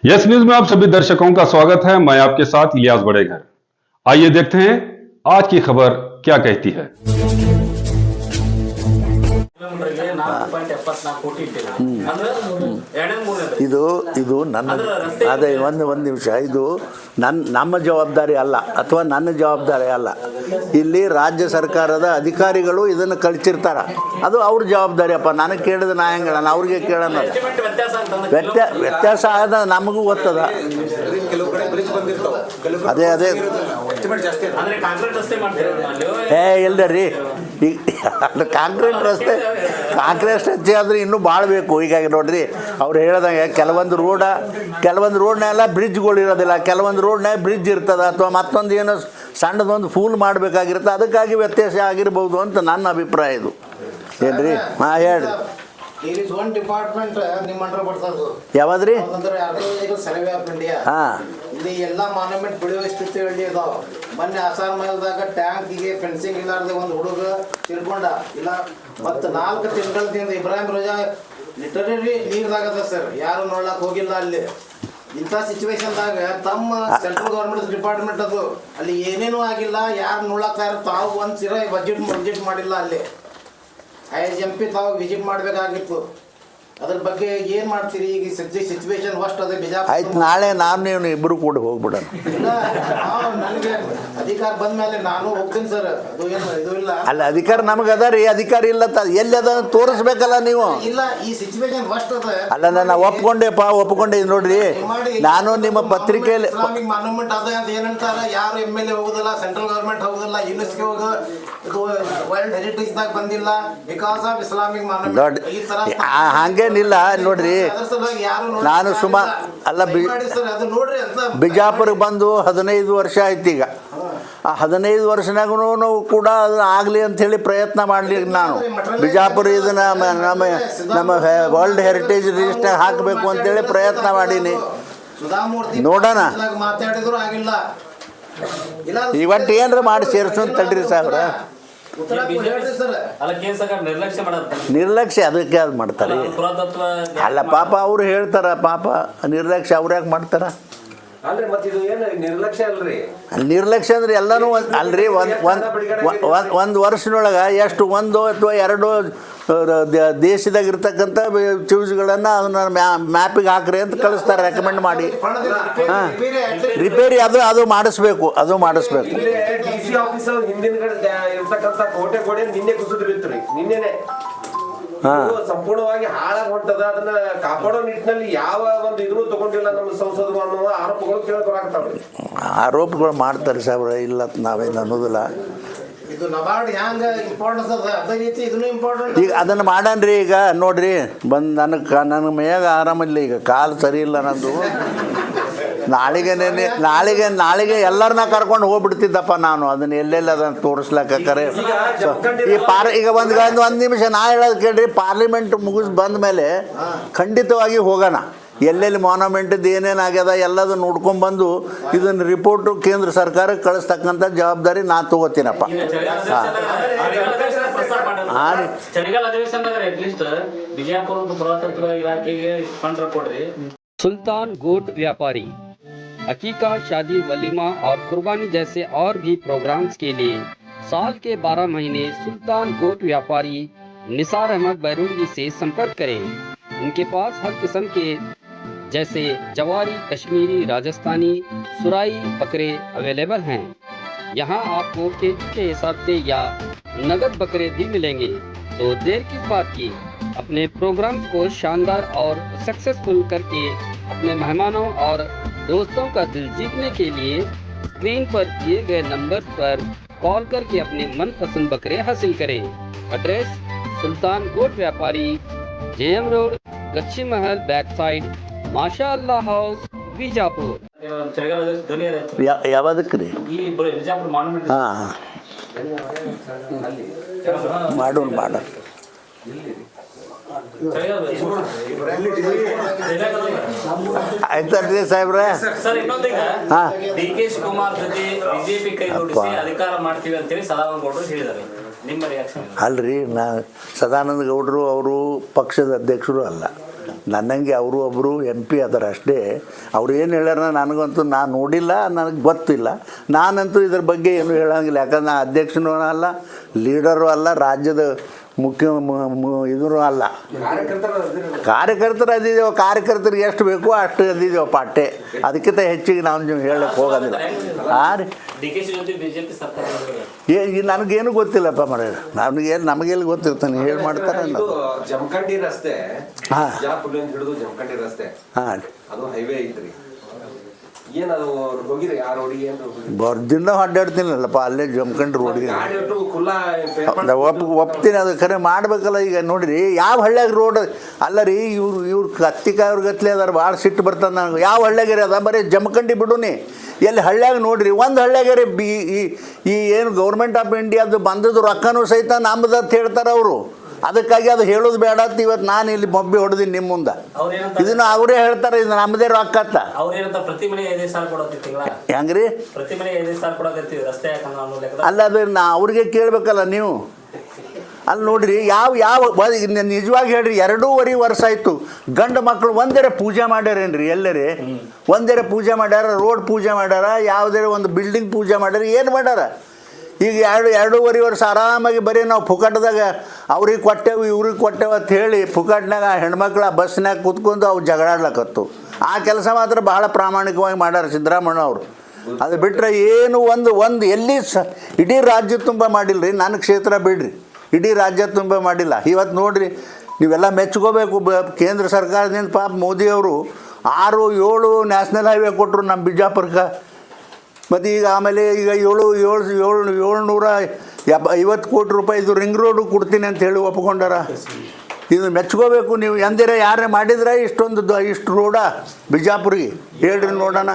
Yes news में आप सभी दर्शकों का स्वागत है। मैं आपके साथ इलियास बड़ेघर। आइए देखते हैं आज की खबर क्या कहती है। ಇದು ನನ್ನ ಅದೇ ಒಂದು ನಿಮಿಷ, ಇದು ನಮ್ಮ ಜವಾಬ್ದಾರಿ ಅಲ್ಲ ಅಥವಾ ನನ್ನ ಜವಾಬ್ದಾರಿ ಅಲ್ಲ. ಇಲ್ಲಿ ರಾಜ್ಯ ಸರ್ಕಾರದ ಅಧಿಕಾರಿಗಳು ಇದನ್ನು ಕಳಿಸಿರ್ತಾರೆ, ಅದು ಅವ್ರ ಜವಾಬ್ದಾರಿ. ಅಪ್ಪ ನನಗೆ ಕೇಳಿದ ನಾ ಹೆಂಗೆ ಹೇಳೋಣ, ಅವ್ರಿಗೆ ಕೇಳೋಣ. ವ್ಯತ್ಯಾಸ ಆದ ನಮಗೂ ಗೊತ್ತದ. ಅದೇ ಇಲ್ದರಿ ಈಗ ಕಾಂಕ್ರೀಟ್ ರಸ್ತೆ ಆದರೆ ಇನ್ನೂ ಭಾಳ ಬೇಕು. ಹೀಗಾಗಿ ನೋಡ್ರಿ, ಅವ್ರು ಹೇಳ್ದಂಗೆ ಕೆಲವೊಂದು ರೋಡ್ನೆಲ್ಲ ಬ್ರಿಡ್ಜ್ಗಳು ಇರೋದಿಲ್ಲ, ಕೆಲವೊಂದು ರೋಡ್ನಾಗ ಬ್ರಿಡ್ಜ್ ಇರ್ತದೆ, ಅಥವಾ ಮತ್ತೊಂದು ಏನೋ ಸಣ್ಣದೊಂದು ಫೂಲ್ ಮಾಡಬೇಕಾಗಿರುತ್ತೆ, ಅದಕ್ಕಾಗಿ ವ್ಯತ್ಯಾಸ ಆಗಿರ್ಬೋದು ಅಂತ ನನ್ನ ಅಭಿಪ್ರಾಯ. ಇದು ಏನ್ರಿ? ಹಾಂ ಹೇಳಿ. ಯಾವ್ದ್ರಿ? ಹಾಂ, ಇಲ್ಲಿ ಎಲ್ಲ ಮಾನ್ಯುಮೆಂಟ್ ಬೆಳೆಯುವ ಸ್ಥಿತಿ ಇದಾವ. ಮೊನ್ನೆ ಆಸಾರ್ ಮೈಲ್ದಾಗ ಟ್ಯಾಂಕಿಗೆ ಫೆನ್ಸಿಂಗ್ ಇಲ್ಲಾರ್ದೆ ಒಂದು ಹುಡುಗ ತಿಳ್ಕೊಂಡ ಇಲ್ಲ. ಮತ್ತು 4 ತಿಂಗಳಿಂದ ಇಬ್ರಾಹಿಂ ರೋಜಾ ಲಿಟರಲಿ ನೀರ್ದಾಗದ ಸರ್, ಯಾರು ನೋಡ್ಲಕ್ ಹೋಗಿಲ್ಲ. ಅಲ್ಲಿ ಇಂಥ ಸಿಚುವೇಶನ್ದಾಗ ತಮ್ಮ ಸೆಂಟ್ರಲ್ ಗೌರ್ಮೆಂಟ್ ಡಿಪಾರ್ಟ್ಮೆಂಟ್ ಅದು ಅಲ್ಲಿ ಏನೇನೂ ಆಗಿಲ್ಲ, ಯಾರು ನೋಡ್ಲಾಕ ತಾವು ಒಂದು ಸಿರ ಬಜೆಟ್ ಮಾಡಿಲ್ಲ. ಅಲ್ಲಿ IGMP ತಾವು ವಿಸಿಟ್ ಮಾಡಬೇಕಾಗಿತ್ತು. ಅದ್ರ ಬಗ್ಗೆ ಏನು ಮಾಡ್ತೀರಿ? ಈಗ ಸಿಚುವೇಶನ್ ಫಸ್ಟ್ ಅದೇ ಬಿಜಾಪುರ. ಆಯ್ತು, ನಾಳೆ ನಾನು ನೀವು ಇಬ್ಬರು ಕೂಡ ಹೋಗ್ಬಿಡೋಣ. ನನಗೆ ಅಧಿಕಾರ ಬಂದ ಮೇಲೆ ನಾನು ಹೋಗ್ತೀನಿ ಸರ್. ಅದು ಏನು ಇದು ಇಲ್ಲ. ಅಲ್ಲ, ಅಧಿಕಾರ ನಮಗೆ ಅದ ರೀ, ಅಧಿಕಾರ ಇಲ್ಲ ಎಲ್ಲಿ ಅದ ತೋರಿಸ್ಬೇಕಲ್ಲ ನೀವು. ಇಲ್ಲ, ಈ ಸಿಚುವೇಶನ್ ಫಸ್ಟ್ ಅದ. ಅಲ್ಲ, ನಾನು ಒಪ್ಕೊಂಡೆ ನೋಡ್ರಿ. ನಾನು ನಿಮ್ಮ ಪತ್ರಿಕೆಯಲ್ಲಿ ಇಸ್ಲಾಮಿಕ್ ಮಾನ್ಯುಮೆಂಟ್ ಅದ ಅಂತ ಏನಂತಾರ, ಯಾರು MLA ಹೋಗುದಿಲ್ಲ, ಸೆಂಟ್ರಲ್ ಗೌರ್ಮೆಂಟ್ ಹೋಗುದಿಲ್ಲ, ಯುನೆಸ್ಕೋ ಹೋಗ ಇದು ವರ್ಲ್ಡ್ ಹೆರಿಟೇಜ್ ದಾಗ ಬಂದಿಲ್ಲ ಬಿಕಾಸ್ ಆಫ್ ಇಸ್ಲಾಮಿಕ್ ಮಾನ್ಯುಮೆಂಟ್. ಈ ತರ ಹಂಗೇನಿಲ್ಲ ನೋಡ್ರಿ. ನಾನು ಬಿಜಾಪುರಕ್ಕೆ ಬಂದು 15 ವರ್ಷ ಆಯ್ತು. ಈಗ ಆ 15 ವರ್ಷನಾಗೂ ಕೂಡ ಅದು ಆಗಲಿ ಅಂಥೇಳಿ ಪ್ರಯತ್ನ ಮಾಡಲಿ. ನಾನು ಬಿಜಾಪುರ ಇದನ್ನ ನಮ್ಮ ವರ್ಲ್ಡ್ ಹೆರಿಟೇಜ್ ರಿಜಿಸ್ಟರ್ ಹಾಕಬೇಕು ಅಂತೇಳಿ ಪ್ರಯತ್ನ ಮಾಡೀನಿ. ನೋಡೋಣ, ಇವತ್ತು ಏನ್ರ ಮಾಡಿ ಸೇರಿಸು ಅಂತ ತಡ್ರಿ ಸಾಹೇಬ್ರ. ನಿರ್ಲಕ್ಷ್ಯ ಅದಕ್ಕೆ ಅದು ಮಾಡ್ತಾರೆ. ಅಲ್ಲ ಪಾಪ ಅವ್ರು ಹೇಳ್ತಾರ, ಪಾಪ ನಿರ್ಲಕ್ಷ್ಯ ಅವ್ರು ಯಾಕೆ ಮಾಡ್ತಾರ? ನಿರ್ಲಕ್ಷ್ಯ ಅಂದ್ರೆ ಎಲ್ಲನೂ ಅಲ್ರಿ. ಒಂದು ವರ್ಷದೊಳಗೆ ಎಷ್ಟು 1 ಅಥವಾ 2 ದೇಶದಾಗ ಇರ್ತಕ್ಕಂಥ ಚೂಸ್ಗಳನ್ನು ಅದನ್ನ ಮ್ಯಾಪಿಗೆ ಹಾಕ್ರಿ ಅಂತ ಕಳಿಸ್ತಾರೆ, ರೆಕಮೆಂಡ್ ಮಾಡಿ. ಹಾಂ, ರಿಪೇರಿ ಅದು ಮಾಡಿಸ್ಬೇಕು. ಸಂಪೂರ್ಣವಾಗಿ ಹಾಳಾಗಿ ಹೊಂಟದ. ಅದನ್ನ ಕಾಪಾಡೋ ನಿಟ್ಟಿನಲ್ಲಿ ಯಾವ ಒಂದು ಇದನ್ನು ತಗೊಂಡಿಲ್ಲ ನಮ್ಮ ಸಂಸದರು ಅನ್ನುವ ಆರೋಪಗಳು ಕೇಳಬರಾಗ್ತಾವ್ರಿ. ಆರೋಪಗಳು ಮಾಡ್ತಾರೆ ಸಾಹೇಬ್ರ, ಇಲ್ಲ ನಾವೇನು ಅನ್ನೋದಿಲ್ಲ. ಇದು ನಬಾರ್ಡ್ ಹ್ಯಾಂಗ ಇಂಪಾರ್ಟೆನ್ಸ್ ಅದ, ಅದೇ ರೀತಿ ಇದನ್ನು ಇಂಪಾರ್ಟೆಂಟ್. ಈಗ ಅದನ್ನು ಮಾಡನ್ರಿ. ಈಗ ನೋಡ್ರಿ, ಬಂದು ನನಗೆ ಮೇಯಾಗ ಆರಾಮಿಲ್ಲ, ಈಗ ಕಾಲು ಸರಿ ಇಲ್ಲ ನಂದು. ನಾಳೆಗೆ ಎಲ್ಲರನ್ನ ಕರ್ಕೊಂಡು ಹೋಗ್ಬಿಡ್ತಿದ್ದಪ್ಪ ನಾನು. ಅದನ್ನ ಎಲ್ಲೆಲ್ಲ ಅದನ್ನು ತೋರಿಸ್ಲಕ್ಕ ಕರೆ ಈಗ ಒಂದು ನಿಮಿಷ ನಾ ಹೇಳೋದು ಕೇಳ್ರಿ. ಪಾರ್ಲಿಮೆಂಟ್ ಮುಗಿಸ್ ಬಂದ ಮೇಲೆ ಖಂಡಿತವಾಗಿ ಹೋಗೋಣ. ಎಲ್ಲೆಲ್ಲಿ ಮಾನ್ಯುಮೆಂಟದ್ದು ಏನೇನಾಗ್ಯದ ಎಲ್ಲದು ನೋಡ್ಕೊಂಡ್ಬಂದು ಇದನ್ನು ರಿಪೋರ್ಟು ಕೇಂದ್ರ ಸರ್ಕಾರಕ್ಕೆ ಕಳಿಸ್ತಕ್ಕಂಥ ಜವಾಬ್ದಾರಿ ನಾ ತಗೋತೀನಪ್ಪ. सुल्तान गोट व्यापारी अकीका, शादी, वलीमा और कुर्बानी जैसे और भी प्रोग्राम्स के लिए साल के 12 महीने सुल्तान गोट व्यापारी निसार अहमद बैरूनी से संपर्क करें। उनके पास हर किस्म के जैसे जवारी, कश्मीरी, राजस्थानी, सुराई बकरे अवेलेबल हैं। यहाँ आपको केजी के हिसाब से या नगद बकरे भी मिलेंगे। तो देर किस बात की, अपने प्रोग्राम को शानदार और सक्सेसफुल करके अपने मेहमानों और दोस्तों का दिल जीतने के लिए स्क्रीन पर दिए गए नंबर पर कॉल करके अपने मनपसंद बकरे हासिल करें। एड्रेस सुल्तान गोट व्यापारी, JM रोड, गच्छी महल बैक साइड, माशा अल्लाह हाउस, बीजापुर। ಯಾವ್ದಕ್ಕೆ ರೀ? ಹಾಂ, ಮಾಡೋಣ. ಆಯ್ತಲ್ರಿ ಸಾಹೇಬ್ರೆ? DK ಶಿವಕುಮಾರ್ ಜೊತೆ ಬಿಜೆಪಿ ಕೈ ಜೋಡಿಸಿ ಅಧಿಕಾರ ಮಾಡ್ತೀವಿ ಅಂತೇಳಿ ಸದಾನಂದ ಗೌಡರು ಹೇಳಿದ್ದಾರೆ. ನಿಮ್ಮ ರಿಯಾಕ್ಷನ್? ಅಲ್ರಿ, ಸದಾನಂದ ಗೌಡರು ಅವರು ಪಕ್ಷದ ಅಧ್ಯಕ್ಷರು ಅಲ್ಲ, ನನ್ನಂಗೆ ಅವರು ಒಬ್ಬರು MP ಅದಾರ ಅಷ್ಟೇ. ಅವ್ರು ಏನು ಹೇಳ್ಯಾರ ನನಗಂತೂ ನಾನು ನೋಡಿಲ್ಲ, ನನಗೆ ಗೊತ್ತಿಲ್ಲ. ನಾನಂತೂ ಇದ್ರ ಬಗ್ಗೆ ಏನು ಹೇಳೋಂಗಿಲ್ಲ, ಯಾಕಂದ್ರೆ ನಾನು ಅಧ್ಯಕ್ಷನೂ ಅಲ್ಲ, ಲೀಡರು ಅಲ್ಲ, ರಾಜ್ಯದ ಮುಖ್ಯ ಇದರೂ ಅಲ್ಲ. ಕಾರ್ಯಕರ್ತರು ಅದಿದ್ದೇವೆ, ಕಾರ್ಯಕರ್ತರಿಗೆ ಎಷ್ಟು ಬೇಕೋ ಅಷ್ಟು ಅದಿದ್ದೇವೆ ಪಾಟೆ, ಅದಕ್ಕಿಂತ ಹೆಚ್ಚಿಗೆ ನಾವು ಹೇಳಕ್ಕೆ ಹೋಗೋದಿಲ್ಲ. ರೀ DKC ಜೊತೆ ಬಿಜೆಪಿ ಸರ್ಕಾರ ನನಗೇನು ಗೊತ್ತಿಲ್ಲಪ್ಪ ಮರ, ನಮಗೆಲ್ಲಿ ಗೊತ್ತಿರ್ತಾನೆ ಹೇಳಿ ಮಾಡ್ತಾರೆ. ಜಮಖಂಡಿ ರಸ್ತೆ ಹಾಂ ಹಿಡಿದು ಜಮಖಂಡಿ ರಸ್ತೆ ಹಾಂ ಅದು ಹೈವೇ ಐತ್ರಿ. ಏನದು ಹೋಗಿರಿ ಆ ರೋಡಿಗೆ? ಬರ್ದಿಂದ ಅಡ್ಡಾಡ್ತೀನಲ್ಲಪ್ಪ ಅಲ್ಲೇ ಜಮಖಂಡಿ ರೋಡಿಗೆ ಒಪ್ತೀನಿ. ಅದು ಖರೆ ಮಾಡ್ಬೇಕಲ್ಲ. ಈಗ ನೋಡಿರಿ ಯಾವ ಹಳ್ಳ್ಯಾಗ ರೋಡ್ ಅಲ್ಲ ರೀ, ಇವ್ರು ಕತ್ತಿಕಾಯವ್ರ ಗತ್ಲೆ ಅದಾರ, ಭಾಳ ಸಿಟ್ಟು ಬರ್ತದೆ ನನಗೆ. ಯಾವ ಹಳ್ಳ್ಯಾಗ ಅದ ಬರೀ ಜಮಖಂಡಿ ಬಿಡುನಿ, ಎಲ್ಲಿ ಹಳ್ಳ್ಯಾಗ ನೋಡ್ರಿ ಒಂದು ಹಳ್ಳ್ಯಾಗ ಈ ಏನು ಗೌರ್ಮೆಂಟ್ ಆಫ್ ಇಂಡಿಯಾದು ಬಂದದ್ದು ರೊಕ್ಕನೂ ಸಹಿತ ನಮ್ಮದು ಅಂತ ಹೇಳ್ತಾರೆ ಅವರು. ಅದಕ್ಕಾಗಿ ಅದು ಹೇಳೋದು ಬೇಡ ಅಂತ ಇವತ್ತು ನಾನು ಇಲ್ಲಿ ಮೊಬ್ಬಿ ಹೊಡೆದೀನಿ ನಿಮ್ಮ ಮುಂದೆ. ಇದನ್ನು ಅವರೇ ಹೇಳ್ತಾರೆ, ಇದು ನಮ್ಮದೇ ರೊಕ್ಕ ಅಂತ. ಪ್ರತಿ ಮನೆ 5 ಸಾವಿರ ಕೊಡೋದಿಲ್ಲ ಹೆಂಗ್ರಿ? ಪ್ರತಿ ಮನೆ 5 ಸಾವಿರ ಕೊಡೋದಿರ್ತೀವಿ ರಸ್ತೆ ಅಲ್ಲ, ಅದು ಅವ್ರಿಗೆ ಕೇಳಬೇಕಲ್ಲ ನೀವು. ಅಲ್ಲಿ ನೋಡ್ರಿ ನಿಜವಾಗಿ ಹೇಳ್ರಿ, 2.5 ವರ್ಷ ಆಯಿತು ಗಂಡು ಮಕ್ಕಳು ಒಂದೇರೆ ಪೂಜೆ ಮಾಡ್ಯಾರೇನ್ರಿ? ಎಲ್ಲರೇ ಒಂದೇರೆ ಪೂಜೆ ಮಾಡ್ಯಾರ, ರೋಡ್ ಪೂಜೆ ಮಾಡ್ಯಾರ, ಯಾವುದೇ ಒಂದು ಬಿಲ್ಡಿಂಗ್ ಪೂಜೆ ಮಾಡ್ಯಾರ, ಏನು ಮಾಡ್ಯಾರ? ಈಗ 2.5 ವರ್ಷ ಆರಾಮಾಗಿ ಬರೀ ನಾವು ಫುಕಟ್ದಾಗ ಅವ್ರಿಗೆ ಕೊಟ್ಟೆವು ಇವ್ರಿಗೆ ಕೊಟ್ಟೆವು ಅಂತ ಹೇಳಿ ಫುಕಟ್ನಾಗ ಹೆಣ್ಮಕ್ಳು ಆ ಬಸ್ನಾಗ ಕೂತ್ಕೊಂಡು ಅವು ಜಗಳಾಡ್ಲಕತ್ತು. ಆ ಕೆಲಸ ಮಾತ್ರ ಭಾಳ ಪ್ರಾಮಾಣಿಕವಾಗಿ ಮಾಡ್ಯಾರ ಸಿದ್ದರಾಮಣ್ಣ ಅವರು. ಅದು ಬಿಟ್ಟರೆ ಏನು ಒಂದು ಎಲ್ಲಿ ಇಡೀ ರಾಜ್ಯ ತುಂಬ ಮಾಡಿಲ್ಲ ರೀ. ನನ್ನ ಕ್ಷೇತ್ರ ಬಿಡ್ರಿ, ಇಡೀ ರಾಜ್ಯ ತುಂಬ ಮಾಡಿಲ್ಲ. ಇವತ್ತು ನೋಡಿರಿ, ನೀವೆಲ್ಲ ಮೆಚ್ಕೋಬೇಕು. ಕೇಂದ್ರ ಸರ್ಕಾರದಿಂದ ಪಾಪ ಮೋದಿಯವರು 6-7 ನ್ಯಾಷನಲ್ ಹೈವೇ ಕೊಟ್ಟರು ನಮ್ಮ ಬಿಜಾಪುರಕ್ಕೆ. ಮತ್ತು ಈಗ ಆಮೇಲೆ ಈಗ 750 ಕೋಟಿ ರೂಪಾಯಿದು ರಿಂಗ್ ರೋಡು ಕೊಡ್ತೀನಿ ಅಂತ ಹೇಳಿ ಒಪ್ಕೊಂಡಾರ. ಇದು ಮೆಚ್ಕೋಬೇಕು ನೀವು. ಎಂದಿರ ಯಾರೇ ಮಾಡಿದ್ರೆ ಇಷ್ಟು ರೋಡ ಬಿಜಾಪುರಿಗೆ ಹೇಳ್ರಿ ನೋಡೋಣ.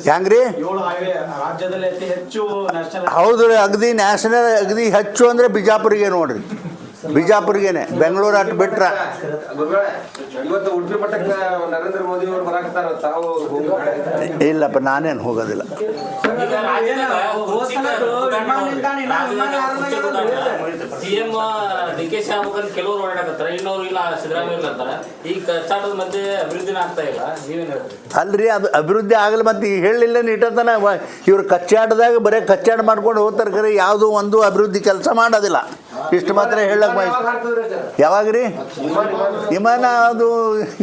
ಹೆಂಗ್ರಿ? ಹೌದು ರೀ, ಅಗದಿ ನ್ಯಾಷನಲ್ ಅಗದಿ ಹೆಚ್ಚು ಅಂದರೆ ಬಿಜಾಪುರಿಗೆ ನೋಡ್ರಿ, ಬಿಜಾಪುರಿಗೇನೆ. ಬೆಂಗಳೂರು ಅಟ್ಟು ಬಿಟ್ರೆ ಇವತ್ತು ಉಡುಪಿ ಮಠಕ್ಕೆ ನರೇಂದ್ರ ಮೋದಿ ಅವರು ಬರಾಕತ್ತಾರ, ತಾವು ಇಲ್ಲಪ್ಪ ನಾನೇನು ಹೋಗೋದಿಲ್ಲ. ಸಿಎಂ DKC ಆಗ್ಬೇಕಂತ ಕೆಲವರು ಓಡಾಡಕತ್ತಾರ, ಇನ್ನೊರು ಇಲ್ಲ ಸಿದ್ದರಾಮಯ್ಯ ಇರ್ಲತ್ತಾರ. ಈಗ ಕಚ್ಚಾಟದ ಮಧ್ಯೆ ಅಭಿವೃದ್ಧಿನ ಆಗ್ತಾ ಇಲ್ಲ, ನೀವೇನು ಹೇಳ್ತೀರಿ? ಅಲ್ರಿ, ಅದು ಅಭಿವೃದ್ಧಿ ಆಗಲಿ. ಮತ್ತು ಈಗ ಹೇಳಿಲ್ಲ ನೀಟತನ ಇವ್ರು ಕಚ್ಚಾಟದಾಗ ಬರೀ ಕಚ್ಚಾಟ ಮಾಡ್ಕೊಂಡು ಹೋಗ್ತಾರೆ, ಖರೆ ಯಾವುದೂ ಒಂದು ಅಭಿವೃದ್ಧಿ ಕೆಲಸ ಮಾಡೋದಿಲ್ಲ. ಇಷ್ಟು ಮಾತ್ರ ಹೇಳಕ್ಕೆ ಯಾವಾಗ ರೀ ವಿಮಾನ ಅದು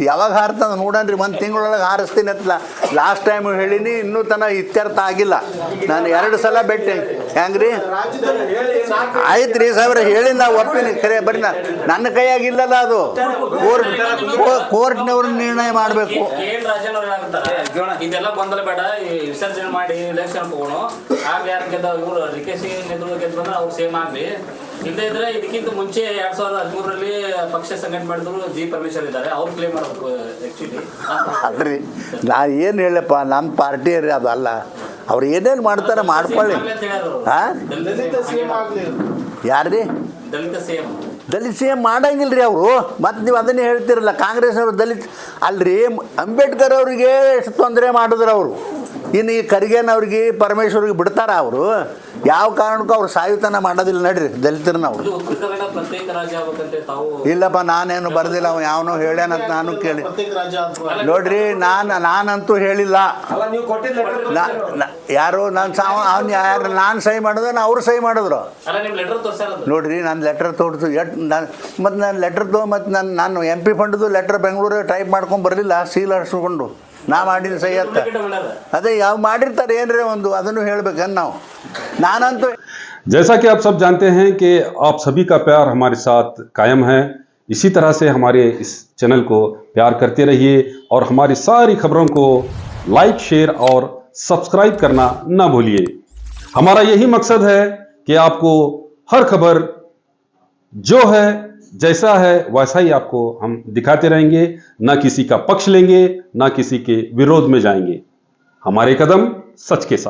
ಯಾವಾಗ ಹಾರ್ತದ ನೋಡನ್ರಿ? 1 ತಿಂಗಳೊಳಗೆ ಹಾರಿಸ್ತೀನಿ ಅಂತಲ್ಲ ಲಾಸ್ಟ್ ಟೈಮ್ ಹೇಳಿನಿ, ಇನ್ನೂ ತನಕ ಇತ್ಯರ್ಥ ಆಗಿಲ್ಲ. ನಾನು 2 ಸಲ ಭೇಟಿ. ಹೆಂಗ್ರಿ? ಆಯ್ತು ರೀ ಸಾಹೇಬ್ರ, ಹೇಳಿ ನಾವು ಒಪ್ಪಿನಿ, ಖರೆ ಬರೀ ನನ್ನ ಕೈಯಾಗಿಲ್ಲಲ್ಲ, ಅದು ಕೋರ್ಟ್ನವ್ರು ನಿರ್ಣಯ ಮಾಡಬೇಕು. ಇದೆಲ್ಲ ಗೊಂದಲ ಬೇಡ, ವಿಸರ್ಜನೆ ಮಾಡಿ ಎಲೆಕ್ಷನ್ ತಗೋಣ. ಆಗ ಯಾರು ಗೆದ್ದ ಇವರು DKC ಗೆದ್ದು ಬಂದ್ರೆ ಅವ್ರು ಸೇಮ್ ಆಗಲಿ. ಇಲ್ಲದೇ ಇದ್ರೆ ಇದಕ್ಕಿಂತ ಮುಂಚೆ 2013ರಲ್ಲಿ ಪಕ್ಷ ಸಂಘಟನೆ ಮಾಡಿದ್ರು ಜಿ ಪರಮೇಶ್ವರ್ ಇದ್ದಾರೆ, ಅವ್ರು ಕ್ಲೇಮ್ ಮಾಡಬೇಕು ಆಕ್ಚುಲಿ. ಅಲ್ರಿ, ನಾ ಏನು ಹೇಳಪ್ಪ, ನಮ್ಮ ಪಾರ್ಟಿ ರೀ ಅದು ಅಲ್ಲ. ಅವ್ರು ಏನೇನು ಮಾಡ್ತಾರೆ ಮಾಡ್ಕೊಳ್ಳಿ. ಹಾಂ, ಯಾರು ರೀ? ದಲಿತ CM ಮಾಡಂಗಿಲ್ಲ ರೀ ಅವರು. ಮತ್ತು ನೀವು ಅದನ್ನೇ ಹೇಳ್ತಿರಲ್ಲ, ಕಾಂಗ್ರೆಸ್ ಅವರು ದಲಿತ ಅಲ್ರಿ. ಅಂಬೇಡ್ಕರ್ ಅವ್ರಿಗೆ ಎಷ್ಟು ತೊಂದರೆ ಮಾಡಿದ್ರು ಅವರು. ಇನ್ನು ಈ ಖರ್ಗೆನವ್ರಿಗೆ ಪರಮೇಶ್ವರಿಗೆ ಬಿಡ್ತಾರ ಅವರು? ಯಾವ ಕಾರಣಕ್ಕೂ ಅವ್ರು ಸಾಯುತನ ಮಾಡೋದಿಲ್ಲ ನಡ್ರಿ ದಲಿತರನ್ನ ಅವರು. ಇಲ್ಲಪ್ಪ, ನಾನೇನು ಬರ್ದಿಲ್ಲ, ಅವ ಯಾವನೋ ಹೇಳ್ಯಾನಂತ ನಾನು ಕೇಳಿ ನೋಡ್ರಿ. ನಾನಂತೂ ಹೇಳಿಲ್ಲ. ಯಾರು ನಾನು ಸಹಿ ಮಾಡಿದ್ರೆ ಅವ್ರು ಸಹಿ ಮಾಡಿದ್ರು ನೋಡ್ರಿ. ನಾನು ಲೆಟರ್ ತೋರಿಸು ಮತ್ತು ನಾನು ಲೆಟರ್ ಮತ್ತು ನಾನು MP ಫಂಡ್ದು ಲೆಟರ್ ಬೆಂಗಳೂರಿಗೆ ಟೈಪ್ ಮಾಡ್ಕೊಂಡು ಬರಲಿಲ್ಲ, ಸೀಲ್ ಹಚ್ಕೊಂಡು ನಾ ಮಾಡಿದ ಸಹಿ ಅಂತ. ಅದೇ ಯಾವ ಮಾಡಿರ್ತಾರೆ ಏನ್ರಿ ಒಂದು, ಅದನ್ನು ಹೇಳ್ಬೇಕನ್ ನಾವು. ನಾನಂತೂ जैसा कि आप सब जानते हैं कि आप सभी का प्यार हमारे साथ कायम है, इसी तरह से हमारे इस चैनल को प्यार करते रहिए और हमारी सारी खबरों को लाइक, शेयर और सब्सक्राइब करना ना भूलिए. हमारा यही मकसद है कि आपको हर खबर जो है जैसा है वैसा ही आपको हम दिखाते रहेंगे, ना किसी का पक्ष लेंगे, ना किसी के विरोध में जाएंगे. हमारे कदम सच के साथ.